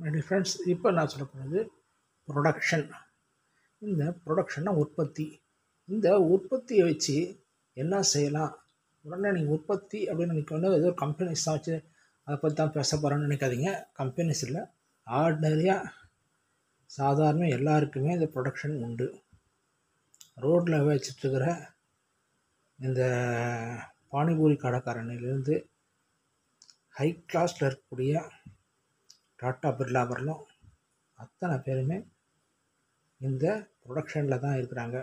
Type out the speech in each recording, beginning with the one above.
My dear friends, இப்போ நான் சொல்ல போகிறது ப்ரொடக்ஷன். இந்த ப்ரொடக்ஷன்னா உற்பத்தி. இந்த உற்பத்தியை வச்சு என்ன செய்யலாம்? உடனே நீங்கள் உற்பத்தி அப்படின்னு நினைக்கணும் ஏதோ ஒரு கம்பெனிஸ் தான் வச்சு அதை பற்றி தான் பேச போகிறேன்னு நினைக்காதீங்க. கம்பெனிஸ் இல்லை, ஆர்டினரியாக சாதாரண எல்லாருக்குமே இந்த ப்ரொடக்ஷன் உண்டு. ரோட்டில் வச்சிட்ருக்கிற இந்த பானிபூரி கடைக்காரனிலேருந்து ஹை கிளாஸில் இருக்கக்கூடிய டாட்டா பிர்லா வரலாம் அத்தனை பேருமே இந்த ப்ரொடக்ஷனில் தான் இருக்கிறாங்க.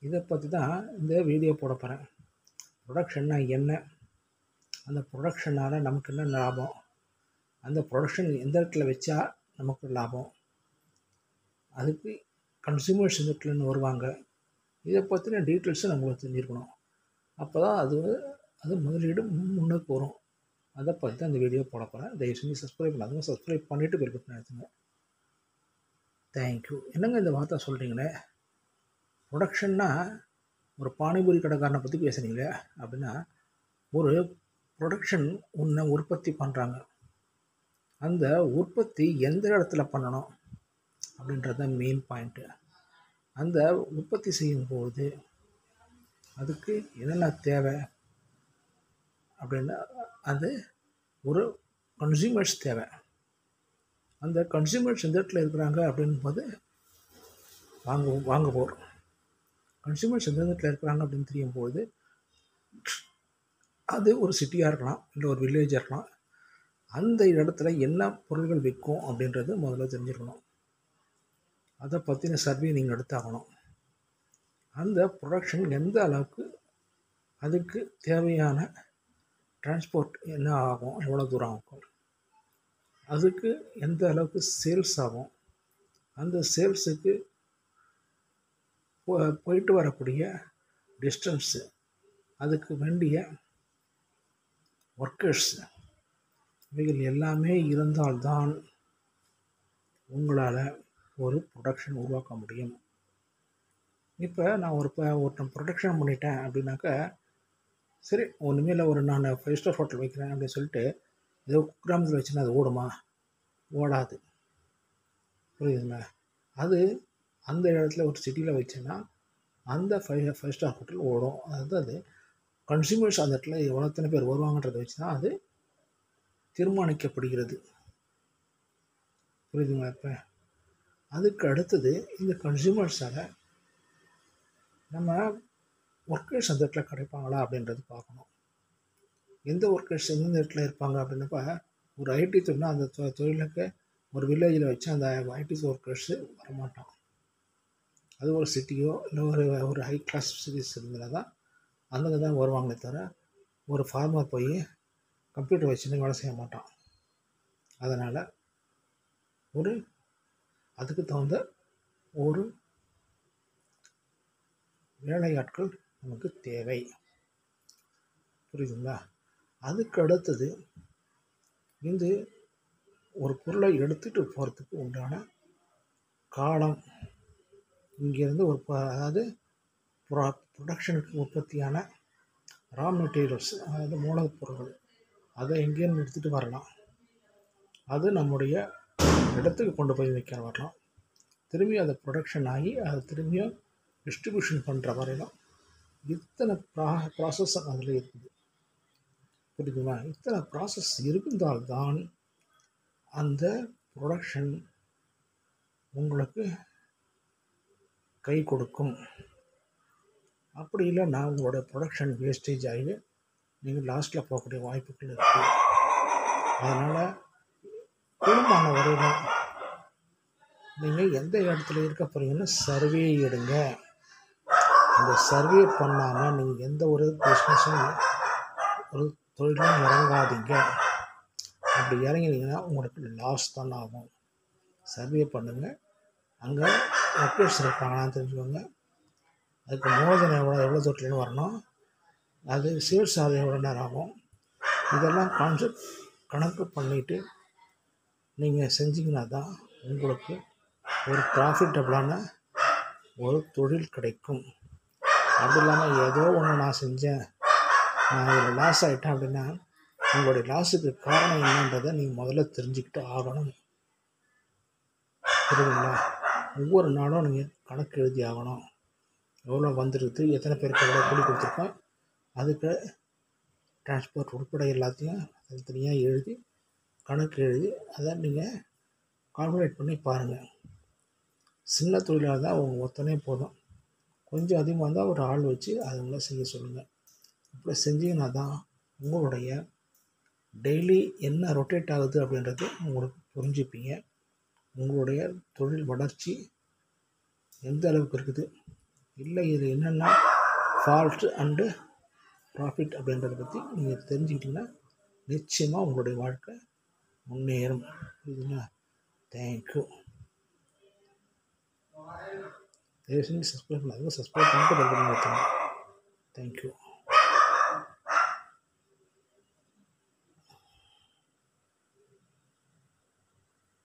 இதை பற்றி தான் இந்த வீடியோ போட போகிறேன். ப்ரொடக்ஷன்னா என்ன, அந்த ப்ரொடக்ஷனால் நமக்கு என்ன லாபம், அந்த ப்ரொடக்ஷன் எந்த இடத்துல வச்சா நமக்கு லாபம், அதுக்கு கன்சூமர்ஸ் எந்த இடத்துலன்னு வருவாங்க, இதை பற்றின டீட்டெயில்ஸும் நம்மளுக்கு தெரிஞ்சிருக்கணும். அப்போ தான் அது முதலீடு முன்னுக்கு வரும். அதை பற்றி தான் இந்த வீடியோ போட போகிறேன். தயவு செஞ்சு சப்ஸ்கிரைப் பண்ணாதுங்க, சப்ஸ்கிரைப் பண்ணிவிட்டு பெல் பட்டன் அழுத்துங்க. தேங்க்யூ. என்னங்க இந்த வார்த்தை சொல்கிறீங்களே, ப்ரொடக்ஷன்னா ஒரு பானிபூரி கடைக்காரனை பற்றி பேசுகிறீங்களே அப்படின்னா, ஒரு ப்ரொடக்ஷன் ஒன்று உற்பத்தி பண்ணுறாங்க. அந்த உற்பத்தி எந்த இடத்துல பண்ணணும் அப்படின்றது தான் மெயின் பாயிண்ட்டு. அந்த உற்பத்தி செய்யும்போது அதுக்கு என்னென்ன தேவை அப்படின்னா, அது ஒரு கன்சியூமர்ஸ் தேவை. அந்த கன்சியூமர்ஸ் எந்த இடத்துல இருக்கிறாங்க அப்படின்போது வாங்க போகிறோம். கன்சியூமர்ஸ் எந்த இடத்துல இருக்கிறாங்க அப்படின்னு தெரியும்போது, அது ஒரு சிட்டியாக இருக்கலாம், இல்லை ஒரு வில்லேஜாக இருக்கலாம். அந்த இடத்துல என்ன பொருள்கள் விற்கும் அப்படின்றது முதல்ல தெரிஞ்சுக்கணும். அதை பற்றின சர்வே நீங்கள் எடுத்தாகணும். அந்த ப்ரொடக்ஷன் எந்த அளவுக்கு, அதுக்கு தேவையான டிரான்ஸ்போர்ட் என்ன ஆகும், எவ்வளோ தூரம் ஆகும், அதுக்கு எந்த அளவுக்கு சேல்ஸ் ஆகும், அந்த சேல்ஸுக்கு போயிட்டு வரக்கூடிய டிஸ்டன்ஸு, அதுக்கு வேண்டிய ஒர்க்கர்ஸ், இவைகள் எல்லாமே இருந்தால்தான் உங்களால் ஒரு ப்ரொடக்ஷன் உருவாக்க முடியும். இப்போ நான் ஒருத்தன் ப்ரொடக்ஷன் பண்ணிட்டேன் அப்படின்னாக்கா, சரி ஒன்றுமே இல்லை, நான் 5 ஸ்டார் ஹோட்டல் வைக்கிறேன் அப்படின்னு சொல்லிட்டு ஏதோ கிராமத்தில் வச்சுன்னா அது ஓடுமா? ஓடாது. புரியுதுங்களா? அது அந்த இடத்துல ஒரு சிட்டியில் வச்சுன்னா அந்த 5 ஸ்டார் ஹோட்டல் ஓடும். அதாவது கன்சியூமர்ஸ் அந்த இடத்துல எத்தனை பேர் வருவாங்கன்றதை வச்சு தான் அது தீர்மானிக்கப்படுகிறது. புரியுதுங்களா? இப்போ அதுக்கு அடுத்தது இந்த கன்சியூமர்ஸால் நம்ம ஒர்க்கர்ஸ் அந்த இடத்துல கிடைப்பாங்களா அப்படின்றது பார்க்கணும். எந்த ஒர்க்கர்ஸ் எந்தெந்த இடத்துல இருப்பாங்க அப்படின்னப்ப, ஒரு ஐடி தொழில்னா அந்த தொழிலுக்கு ஒரு வில்லேஜில் வச்சு அந்த ஐடி ஒர்க்கர்ஸு வரமாட்டான். அது ஒரு சிட்டியோ இல்லை ஒரு ஹை கிளாஸ் சிட்டிஸ் இருந்தால் தான் அங்கே தான் வருவாங்களே தவிர, ஒரு ஃபார்மர் போய் கம்ப்யூட்டர் வச்சுன்னு வேலை செய்ய மாட்டான். அதனால் அதுக்கு தகுந்த ஒரு வேலையாட்கள் நமக்கு தேவை. புரியுதுங்களா? அதுக்கு அடுத்தது இந்த ஒரு பொருளை எடுத்துகிட்டு போகிறதுக்கு உண்டான காலம், இங்கேருந்து அதாவது ப்ரொடக்ஷனுக்கு உற்பத்தியான ரா மெட்டீரியல்ஸ், அதாவது மூலப்பொருட்கள், அதை எங்கேருந்து எடுத்துகிட்டு வரலாம், அது நம்முடைய இடத்துக்கு கொண்டு போய் வைக்க வரலாம், திரும்பி அதை ப்ரொடக்ஷன் ஆகி அதை திரும்பியும் டிஸ்ட்ரிபியூஷன் பண்ணுற வரையிலும் இத்தனை ப்ராசஸ் அதில் இருக்குது. புரியுதுங்களா? இத்தனை ப்ராசஸ் இருந்தால்தான் அந்த ப்ரொடக்ஷன் உங்களுக்கு கை கொடுக்கும். அப்படி இல்லைன்னா உங்களோட ப்ரொடக்ஷன் வேஸ்டேஜ் ஆகி நீங்கள் லாஸ்ட்டில் போகக்கூடிய வாய்ப்புகள் இருக்குது. அதனால் கூடுமான வரையிலும் நீங்கள் எந்த இடத்துல இருக்க போகிறீங்கன்னு சர்வே எடுங்க. அந்த சர்வே பண்ணாமல் நீங்கள் எந்த ஒரு பிஸ்னஸும் ஒரு தொழிலும் இறங்காதீங்க. அப்படி இறங்கினீங்கன்னா உங்களுக்கு லாஸ் தான் ஆகும். சர்வே பண்ணுங்கள். அங்கே ஒர்க்கர்ஸ் இருக்காங்களான்னு தெரிஞ்சுக்கோங்க. அதுக்கு மூலதனம் எவ்வளோ தொட்டிலும் வரணும், அது சேல்ஸ் ஆகுது எவ்வளோ நேரம் ஆகும், இதெல்லாம் கான்செப்ட் கணக்கு பண்ணிவிட்டு நீங்கள் செஞ்சிங்கன்னா தான் உங்களுக்கு ஒரு ப்ராஃபிட்டபிளான ஒரு தொழில் கிடைக்கும். அப்படி இல்லாமல் ஏதோ ஒன்று நான் செஞ்சேன், நான் இதில் லாஸ் ஆகிட்டேன் அப்படின்னா உங்களுடைய லாஸுக்கு காரணம் என்னன்றதை நீங்கள் முதல்ல தெரிஞ்சுக்கிட்டு ஆகணும். புரியுதுங்களா? ஒவ்வொரு நாளும் நீங்கள் கணக்கு எழுதி ஆகணும். எவ்வளோ வந்துடுது, எத்தனை பேருக்கு எவ்வளோ கூலி கொடுத்துருக்கோம், அதுக்கு டிரான்ஸ்போர்ட் உட்பட எல்லாத்தையும் தனித்தனியாக எழுதி கணக்கு எழுதி அதை நீங்கள் கால்குலேட் பண்ணி பாருங்கள். சின்ன தொழிலாக தான் அவங்க ஒருத்தனே போதும். கொஞ்சம் அதிகமாக இருந்தால் ஒரு ஆள் வச்சு அதுங்களை செய்ய சொல்லுங்கள். இப்படி செஞ்சீங்கன்னா தான் உங்களுடைய டெய்லி என்ன ரொட்டேட் ஆகுது அப்படின்றது உங்களுக்கு புரிஞ்சுப்பீங்க. உங்களுடைய தொழில் வளர்ச்சி எந்த அளவுக்கு இருக்குது, இல்லை இது என்னென்னா ஃபால்ட்டு அண்டு ப்ராஃபிட் அப்படின்றத பற்றி நீங்கள் தெரிஞ்சுக்கிட்டிங்கன்னா நிச்சயமாக உங்களுடைய வாழ்க்கை முன்னேறும். புரியுதுங்களா? தேங்க்யூ. தயவு செஞ்சு சப்ஸ்கிரைப் பண்ணாதீங்க. சப்ஸ்கிரைப் பண்ணிட்டு பெல் பட்டன் அழுத்துங்க. தேங்க்யூ.